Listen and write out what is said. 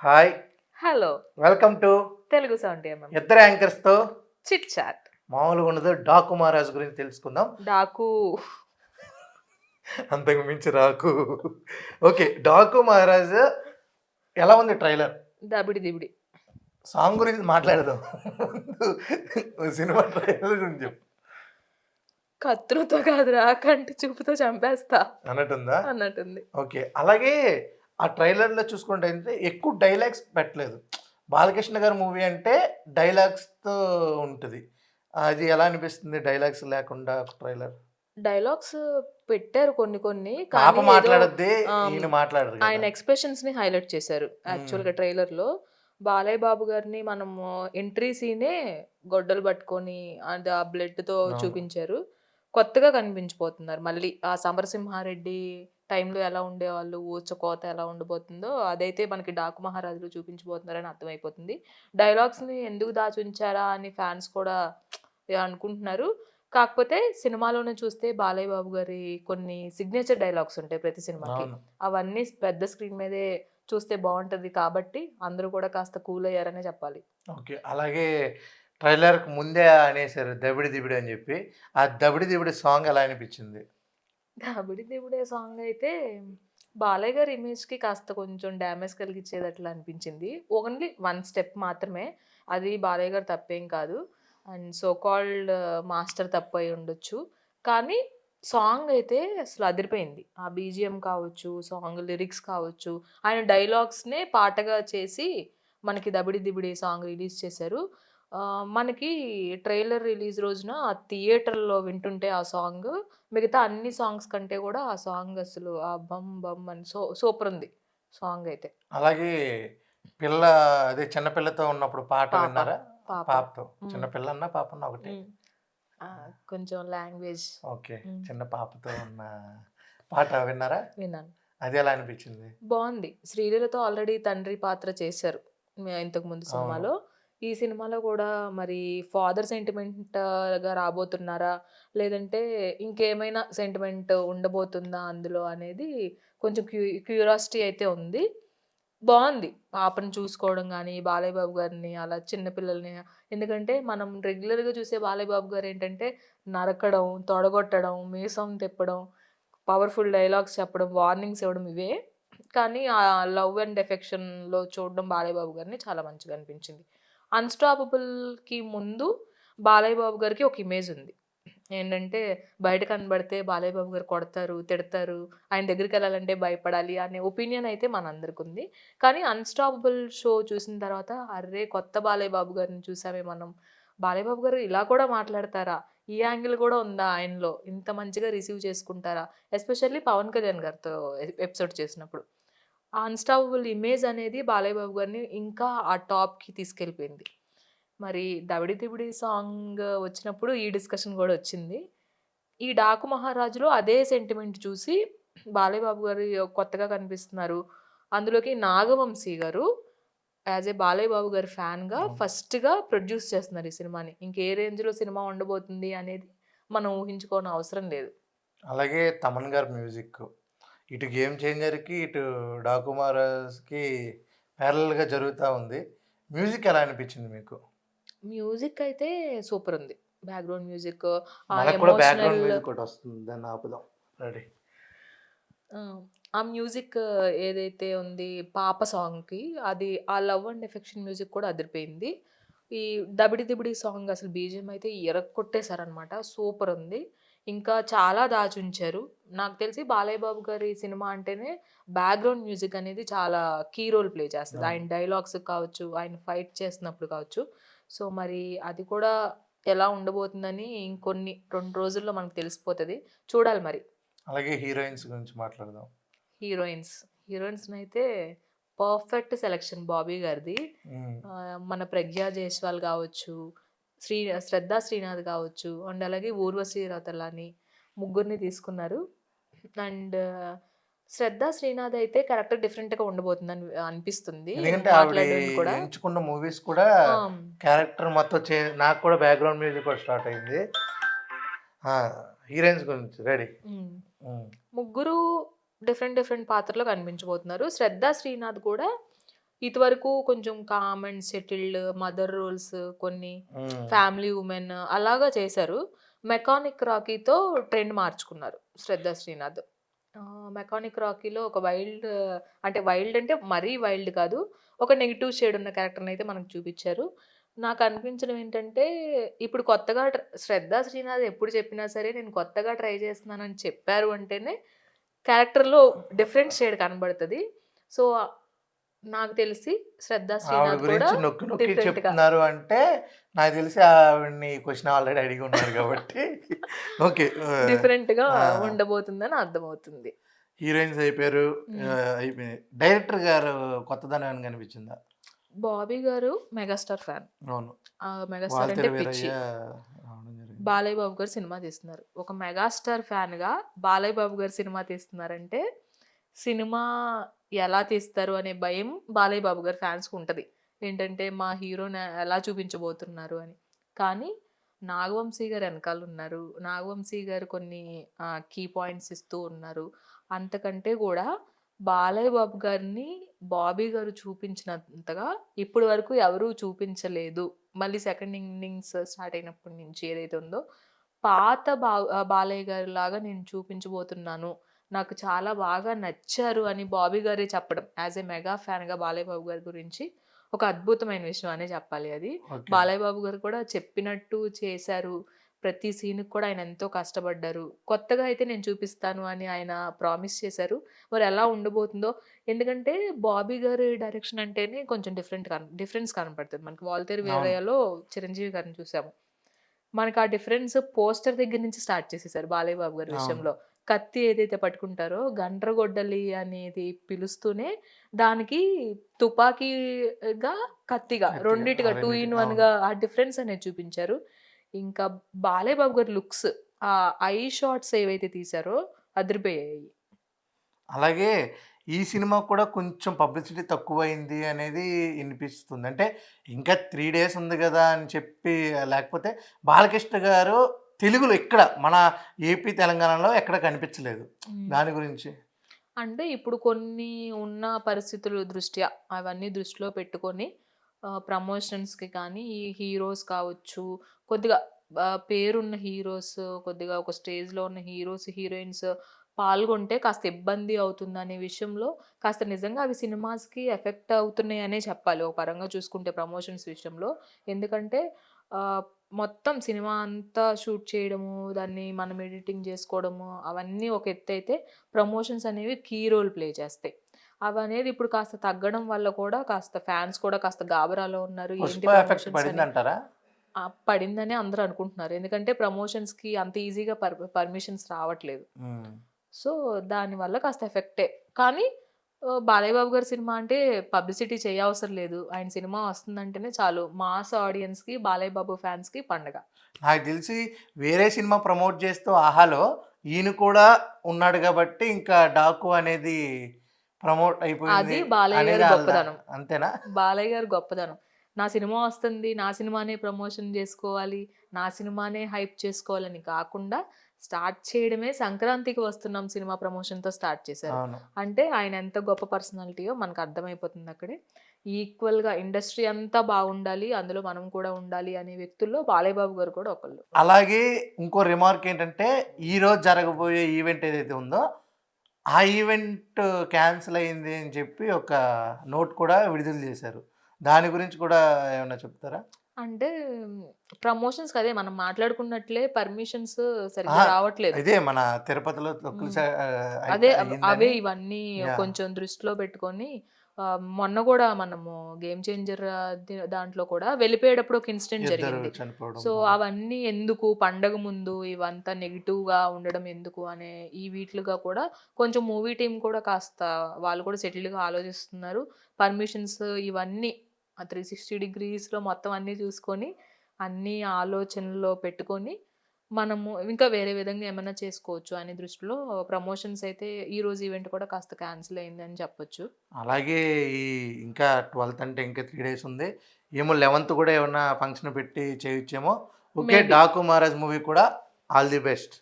Hi, hello! Welcome to Telugu sound ఏమం ఇద్దరు యాంకర్స్‌తో chit chat. మామూలుగా ఉండదు. డాకు మహారాజ్ గురించి తెలుసుకుందాం. డాకు అంతకు మించి రాకు. ఓకే. డాకు మహారాజ్ ఎలా ఉంది ట్రైలర్? దబిడి దిబిడి. సాంగ్ గురించి మాట్లాడదాం. ముందు సినిమా ట్రైలర్ గురించి చెప్పు. కత్తులతో కాదురా కంటి చూపుతో చంపేస్తా అన్నట్టుందా? అన్నట్టుంది. ఓకే. అలాగే ఆ ట్రైలర్‌లో చూసుకుంటే అయితే ఎక్కువ డైలాగ్స్ పెట్టలేదు. బాలకృష్ణ గారి మూవీ అంటే డైలాగ్స్‌తో ఉంటది. అది ఎలా అనిపిస్తుంది డైలాగ్స్ లేకుండా ట్రైలర్? డైలాగ్స్ పెట్టారు కొన్ని కొన్ని. పాప కానీ ఏదో మాట్లాడద్ది. ఆహ్, ఈయన మాట్లాడరు ఆయన గదా! ఎక్స్‌ప్రెషన్స్‌ని హైలైట్ చేశారు. హ్మ్. యాక్చువల్‌గా ట్రైలర్‌లో బాలయ్య బాబు గారిని మనము ఎంట్రీ సీనే గొడ్డలు పట్టుకొని అది ఆ బ్లడ్‌తో అవును. చూపించారు. కొత్తగా కనిపించిపోతున్నారు. మళ్ళీ ఆ సమరసింహారెడ్డి టైంలో ఎలా ఉండేవాళ్ళు, ఊచకోత ఎలా ఉండబోతుందో అదైతే మనకి 'డాకు మహారాజులో' చూపించబోతున్నారని అర్థమైపోతుంది. డైలాగ్స్‌ని ఎందుకు దాచుంచారా అని ఫ్యాన్స్ కూడా అనుకుంటున్నారు. కాకపోతే సినిమాలోనే చూస్తే బాలయ్య బాబు గారి కొన్ని సిగ్నేచర్ డైలాగ్స్ ఉంటాయి ప్రతి సినిమాకి. అవును. అవన్నీ పెద్ద స్క్రీన్ మీదే చూస్తే బావుంటది కాబట్టి అందరూ కూడా కాస్త కూల్ అయ్యారనే చెప్పాలి. ఓకే. అలాగే ట్రైలర్‌కి ముందే అనేసారు 'దబిడి దిబిడి' అని జెప్పి. ఆ 'దబిడి దిబిడి' సాంగ్ ఎలా అనిపిచ్చింది? 'దబిడి దిబిడే' సాంగ్ అయితే బాలయ్య గారి ఇమేజ్‌కి కాస్త కొంచెం డ్యామేజ్ కలిగించేదట్లా అనిపించింది. ఓన్లీ వన్ స్టెప్ మాత్రమే. అది బాలయ్య గారి తప్పేం కాదు. అండ్ సో కాల్డ్ మాస్టర్ తప్పయి ఉండొచ్చు. కానీ సాంగ్ అయితే అసలు అదిరిపోయింది. ఆ బీజీఎం కావచ్చు, సాంగ్ లిరిక్స్ కావచ్చు, ఆయన డైలాగ్స్‌నే పాటగా చేసి మనకి 'దబిడి దిబిడి' సాంగ్ రిలీజ్ చేశారు. మనకి ట్రైలర్ రిలీజ్ రోజున థియేటర్‌లో వింటుంటే ఆ సాంగ్ మిగతా అన్ని సాంగ్స్ కంటే గూడా ఆ సాంగ్ అసలు ఆ బమ్ బమ్ అని సూపరుంది సాంగయితే. అలాగే పిల్ల అదే చిన్న పిల్లతో ఉన్నప్పుడు పాట పాప. విన్నారా? పాప. పాపతో. హ్మ్. చిన్న పిల్లన్నా, పాపన్నా ఒకటే. హ్మ్. కొంచెం లాంగ్వేజ్. ఓకే. హ్మ్. చిన్న పాపతో ఉన్న పాట విన్నారా? విన్నాను. అది ఎలా అనిపిచ్చింది? బావుంది. శ్రీలీలతో ఆల్రెడీ తండ్రి పాత్ర చేశారు. ఇంతకు ముందు అవును. సినిమాలో. ఈ సినిమాలో గూడా మరి ఫాదర్ సెంటిమెంట్‌గా రాబోతున్నారా? లేదంటే ఇంకేమైనా సెంటిమెంట్ ఉండబోతుందా అందులో అనేది కొంచెం క్యూరియాసిటీ అయితే ఉంది. బావుంది. పాపని చూసుకోవడం గాని, బాలయ్య బాబు గారిని అలా చిన్న పిల్లల్ని ఎందుకంటే మనం రెగ్యులర్‌గా చూసే బాలయ్య బాబు గారేంటంటే నరకడం, తొడగొట్టడం, మీసం తిప్పడం, పవర్‌ఫుల్ డైలాగ్స్ చెప్పడం, వార్నింగ్స్ ఇవ్వడం ఇవే. కానీ లవ్ అండ్ ఎఫెక్షన్‌లో చూడడం బాలయ్య బాబు గారిని చాలా మంచిగా అనిపించింది. 'అన్‌స్టాపబుల్‌కి' ముందు బాలయ్య బాబు గారికి ఒక ఇమేజ్ ఉంది. ఏంటంటే బయట కనబడితే బాలయ్య బాబు గారు కొడతారు, తిడతారు. ఆయన దగ్గరికెళ్ళాలంటే భయపడాలి అనే ఒపీనియన్ అయితే మనందరికుంది. కానీ 'అన్‌స్టాపబుల్' షో చూసిన తర్వాత అర్రే! కొత్త బాలయ్య బాబు గారిని చూసామే మనం. బాలయ్య బాబు గారు ఇలా కూడా మాట్లాడతారా? ఈ యాంగిల్ గూడా ఉందా ఆయనలో? ఇంత మంచిగా రిసీవ్ చేసుకుంటారా? ఎస్పెషల్లీ పవన్ కళ్యాణ్ గారితో ఎపిసోడ్ చేసినప్పుడు. ఆ 'అన్‌స్టాపబుల్' ఇమేజ్ అనేది బాలయ్య బాబు గారిని ఇంకా ఆ టాప్‌కి తీసుకెళ్ళిపోయింది. మరి 'దబిడి దిబిడి' సాంగ్ వచ్చినప్పుడు ఈ డిస్కషన్ గూడా వచ్చింది. ఈ 'డాకు మహారాజులో' అదే సెంటిమెంట్ చూసి బాలయ్య బాబు గారు కొత్తగా కనిపిస్తున్నారు. అందులోకి నాగవంశీ గారు యాస్ ఎ బాలయ్య బాబు గారి ఫ్యాన్‌గా అవును. ఫస్ట్‌గా ప్రొడ్యూస్ చేస్తున్నారు ఈ సినిమాని. ఇంకే రేంజ్‌లో సినిమా ఉండబోతుంది అనేది మనం ఊహించుకోనవసరం లేదు. అలాగే తమన్ గారి మ్యూజిక్. ఇటు 'గేమ్ చేంజర్‌కి, ఇటు 'డాకు మహారాజ్‌కి' ప్యారలెల్‌గా జరుగుతా ఉంది. మ్యూజిక్ ఎలా అనిపిచ్చింది మీకు? మ్యూజిక్ అయితే సూపరుంది. బ్యాక్‌గ్రౌండ్ మ్యూజిక్, ఆ మనకు కూడా ఎమోషనల్ బ్యాక్‌గ్రౌండ్ మ్యూజిక్ ఒకటొస్తుంది. దాన్ని ఆపుదాం. రెడీ. ఆ! ఆ మ్యూజిక్ ఏదైతే ఉంది పాప సాంగ్‌కి అది ఆ లవ్ అండ్ ఎఫెక్షన్ మ్యూజిక్ కూడా అదిరిపోయింది. ఈ 'దబిడి దిబిడి' సాంగ్ అసలు బీజీఎం అయితే ఇరక్కొట్టేసారనమాట. సూపరుంది. ఇంకా చాలా దాచుంచారు. నాకు తెలిసి బాలయ్య బాబు గారి సినిమా అంటేనే బ్యాక్‌గ్రౌండ్ మ్యూజిక్ అనేది చాలా కీ రోల్ ప్లే చేస్తది. అవును. ఆయన డైలాగ్స్ కావచ్చు, ఆయన ఫైట్ చేస్తున్నప్పుడు కావచ్చు. సో, మరి అది కూడా ఎలా ఉండబోతుందని ఇంకొన్ని 2 రోజుల్లో మనకు తెలిసిపోతది. చూడాలి మరి. అలాగే హీరోయిన్స్ గురించి మాట్లాడదాం. హీరోయిన్స్. హీరోయిన్స్‌నైతే పర్ఫెక్ట్ సెలక్షన్ 'బాబీ' గారిది. హ్మ్. మన 'ప్రగ్యా జైస్వాల్' గావచ్చు, శ్రీ 'శ్రద్ధా శ్రీనాథ్' గావచ్చు, అండ్ అలాగే 'ఊర్వశి రౌతలాని' ముగ్గురిని తీసుకున్నారు. అండ్ 'శ్రద్ధా శ్రీనాథ్' అయితే క్యారెక్టర్ డిఫరెంట్‌గా ఉండబోతుందని అనిపిస్తుంది. ఎందుకంటే ఆవిడ మాట్లాడడం కూడా. ఎంచుకున్న మూవీస్ కూడా ఆ! క్యారెక్టర్ మొత్తం నాకు కూడా బ్యాక్‌గ్రౌండ్ మ్యూజిక్ కూడా స్టార్ట్ అయింది. ఆ! హీరోయిన్స్ గురించి రెడీ. హ్మ్. హ్మ్. ముగ్గురు డిఫరెంట్ డిఫరెంట్ పాత్రలో కనిపించబోతున్నారు. 'శ్రద్ధా శ్రీనాథ్' కూడా ఇదివరకు కొంచెం calm and settled mother roles కొన్ని, హ్మ్. ఫ్యామిలీ వుమెన్ అలాగా చేశారు. 'మెకానిక్ రాకీతో' ట్రెండ్ మార్చుకున్నారు 'శ్రద్ధ శ్రీనాథ్.' 'మెకానిక్ రాకీలో' ఒక వైల్డ్ అంటే మరీ వైల్డ్ కాదు. ఒక నెగెటివ్ షేడ్ ఉన్న క్యారెక్టర్‌నయితే మనకు చూపిచ్చారు. నాకనిపించడం ఏంటంటే, ఇప్పుడు కొత్తగా 'శ్రద్ధ శ్రీనాథ్' ఎప్పుడు చెప్పినా సరే నేను కొత్తగా ట్రై చేస్తున్నానని చెప్పారు అంటేనే క్యారెక్టర్‌లో డిఫరెంట్ షేడ్ కనబడతది. సో, నాకు తెలిసి 'శ్రద్ధ ఆవిడ శ్రీనాథ్' కూడా గురించి నొక్కి నొక్కి డిఫరెంట్‌గా చెప్తున్నారు అంటే, నాకు తెలిసి ఆవిడని క్వెషన్ ఆల్రెడీ అడిగి ఉన్నారు కాబట్టి ఓకే. డిఫరెంట్‌గా ఆ! ఉండబోతుందని అర్థమవుతుంది. హీరోయిన్స్ అయిపోయారు. హ్మ్. అయిపోయినాయి. డైరెక్టర్ గారు కొత్తదనం ఏమైనా కనిపించిందా? 'బాబీ' గారు మెగాస్టార్ ఫ్యాన్. అవును. మెగాస్టార్ అంటే 'వాల్తేరు పిచ్చి. వీరయ్య' రావడం జరిగింది. 'బాలయ్య బాబు' గారు సినిమా తీస్తున్నారు. ఒక మెగాస్టార్ ఫ్యాన్‌గా 'బాలయ్య బాబు' గారు సినిమా తీస్తున్నారంటే, సినిమా ఎలా తీస్తారు అనే భయం 'బాలయ్య బాబు' గారి ఫ్యాన్స్‌కుంటది. ఏంటంటే, మా హీరోని ఎలా చూపించబోతున్నారు అని. కానీ 'నాగవంశీ' గారు ఎనకాలున్నారు. 'నాగవంశీ' గారు కొన్ని కీ పాయింట్స్ ఇస్తూ ఉన్నారు. అంతకంటే గూడా 'బాలయ్య బాబు' గారిని 'బాబీ' గారు చూపించినంతగా ఇప్పటి వరకు ఎవరు చూపించలేదు. మళ్ళీ సెకండ్ ఇన్నింగ్స్ స్టార్ట్ అయినప్పటి నుంచి ఏదైతే ఉందో, పాత బాలయ్య గారిలాగా నేను చూపించబోతున్నాను. నాకు చాలా బాగా నచ్చారు అని బాబీ గారే చెప్పడం. As a mega ఫ్యాన్‌గా Balayya Babu గారి గురించి ఒక అద్భుతమైన విషయం అనే చెప్పాలి అది. ఓకే. బాలయ్య బాబు గారు కూడా చెప్పినట్టు చేశారు. ప్రతి సీన్‌కి కూడా ఆయన ఎంతో కష్టపడ్డారు. కొత్తగా అయితే నేను చూపిస్తాను అని ఆయన ప్రామిస్ చేశారు. మరి ఎలా ఉండబోతుందో ఎందుకంటే 'బాబీ' గారి డైరెక్షన్ అంటేనే కొంచెం డిఫరెన్స్ కనపడుతది. మనకి 'వాల్తేరు అవును. వీరయ్యలో' చిరంజీవి గారిని చూసాము. మనకు ఆ డిఫరెన్స్ పోస్టర్ దగ్గర నుంచి స్టార్ట్ చేసేసారు 'బాలయ్య బాబు' గారి అవును. విషయంలో. కత్తి ఏదైతే పట్టుకుంటారో గండ్రగొడ్డలి అనేది పిలుస్తూనే దానికి తుపాకీగా, కత్తిగా కరెక్ట్‌గా. ఆ రెండిటిగా 2 రెండిటి ఇన్ అవును. 1గా ఆ డిఫరెన్స్ అనేది చూపించారు. ఇంకా 'బాలయ్య బాబు' గారి లుక్స్ ఐ షాట్స్ ఏవైతే తీశారో అదిరిపోయాయి. అలాగే ఈ సినిమా కూడా కొంచెం పబ్లిసిటీ తక్కువైంది అనేది ఇనిపిస్తుంది. అంటే ఇంకా 3 డేస్ ఉంది గదా! అని చెప్పి లేకపోతే బాలకృష్ణ గారు తెలుగులో ఇక్కడ మన ఏపీ, తెలంగాణలో ఎక్కడ కనిపించలేదు. హ్మ్. దాని గురించి? అంటే ఇప్పుడు కొన్ని ఉన్న పరిస్థితులు దృష్ట్యా అవన్నీ దృష్టిలో పెట్టుకొని ప్రమోషన్స్‌కి కానీ, ఈ హీరోస్ కావచ్చు, కొద్దిగా పేరున్న హీరోస్, కొద్దిగా ఒక స్టేజ్‌లో ఉన్న హీరోస్, హీరోయిన్స్ పాల్గొంటే కాస్త ఇబ్బంది అవుతుందనే విషయంలో కాస్త నిజంగా అవి సినిమాస్‌కి ఎఫెక్ట్ అవుతున్నాయనే చెప్పాలి. ఒక పరంగా చూసుకుంటే ప్రమోషన్స్ విషయంలో. ఎందుకంటే ఆహ్, మొత్తం సినిమా అంతా షూట్ చేయడము, దాన్ని మనం ఎడిటింగ్ జేసుకోవడము అవన్నీ ఒక ఎత్తైతే ప్రమోషన్స్ అనేవి కీ రోల్ ప్లే చేస్తాయి. అవనేది ఇప్పుడు కాస్త తగ్గడం వల్ల కూడా కాస్త ఫ్యాన్స్ కూడా కాస్త గాబరాలో ఉన్నారు. ఏంటి 'పుష్ప' ఎఫెక్ట్ ప్రమోషన్స్ అని. పడిందంటారా? పడిందనే అందరూ అనుకుంటున్నారు. ఎందుకంటే ప్రమోషన్స్‌కి అంత ఈజీగా పర్మిషన్స్ రావట్లేదు. హ్మ్. సో, దానివల్ల కాస్త ఎఫెక్టే. కానీ బాలయ్య బాబు గారి సినిమా అంటే పబ్లిసిటీ చేయవసరం లేదు. ఆయన సినిమా వస్తుందంటేనే చాలు మాస్ ఆడియన్స్‌కి, బాలయ్య బాబు ఫ్యాన్స్‌కి పండగ. నాకు తెలిసి వేరే సినిమా ప్రమోట్ చేస్తూ 'ఆహాలో' ఈయన కూడా ఉన్నాడు గాబట్టి ఇంకా 'డాకు' అనేది ప్రమోట్ అది అయిపోయింది బాలయ్య గారి అనేది గొప్పదనం. అంతేనా? బాలయ్య గారి గొప్పదనం. నా సినిమా వస్తుంది. నా సినిమానే ప్రమోషన్ జేసుకోవాలి. నా సినిమానే హైప్ చేసుకోవాలని కాకుండా స్టార్ట్ చేయడమే సంక్రాంతికి వస్తున్నాం సినిమా ప్రమోషన్‌తో స్టార్ట్ చేశారు. అవును. అంటే ఆయన ఎంత గొప్ప పర్సనాలిటీయో మనకు అర్థమైపోతుంది అక్కడే. ఈక్వల్‌గా ఇండస్ట్రీ అంతా బాగుండాలి. అందులో మనం కూడా ఉండాలి అనే వ్యక్తుల్లో బాలయ్య బాబు గారు కూడా ఒకళ్ళు. అలాగే ఇంకో రిమార్క్ ఏంటంటే, ఈరోజు జరగబోయే ఈవెంట్ ఏదైతే ఉందో, ఆ ఈవెంట్ క్యాన్సిల్ అయింది అని చెప్పి ఒక నోట్ కూడా విడుదల చేశారు. దాని గురించి కూడా ఏమన్నా చెప్తారా? అంటే ప్రమోషన్స్‌కి అదే మనం మాట్లాడుకున్నట్లే పర్మిషన్స్ సరిగ్గా అహా! రావట్లేదు. ఇదే మన తిరుపతిలో హ్మ్. అయితే అదే అవే అయ్యిందని. ఇవన్నీ యాహ్! కొంచెం దృష్టిలో పెట్టుకొని మొన్న గూడా మనము 'గేమ్ చేంజర్' దాంట్లో కూడా వెళ్ళిపోయేటప్పుడు ఒక ఇన్సిడెంట్ ఇద్దరు జరిగింది. చనిపోవడం. సో, అవును. అవన్నీ ఎందుకు పండగ ముందు ఇవంతా నెగెటివ్‌గా ఉండడం ఎందుకు అనే ఈ వీటిలుగా కూడా కొంచెం మూవీ టీమ్ కూడా కాస్త వాళ్ళు కూడా సెటిల్డ్‌గా ఆలోచిస్తున్నారు. పర్మిషన్స్ ఇవన్నీ 360 డిగ్రీస్‌లో మొత్తం అన్నీ చూసుకొని, అన్నీ ఆలోచనలో పెట్టుకొని మనము ఇంకా వేరే విధంగా ఏమన్నా చేసుకోవచ్చు అనే దృష్టిలో ప్రమోషన్స్ అయితే ఈరోజు ఈవెంట్ కూడా కాస్త క్యాన్సిల్ అయిందని చెప్పొచ్చు. అలాగే ఈ ఇంకా 12థ్ అంటే ఇంకా 3 డేస్ ఉంది. ఏమో 11థ్ కూడా ఏమన్నా ఫంక్షన్ పెట్టి చేయొచ్చేమో. Okay. Maybe. 'Daaku Maharaaj' movie కూడా ఆల్ ది బెస్ట్.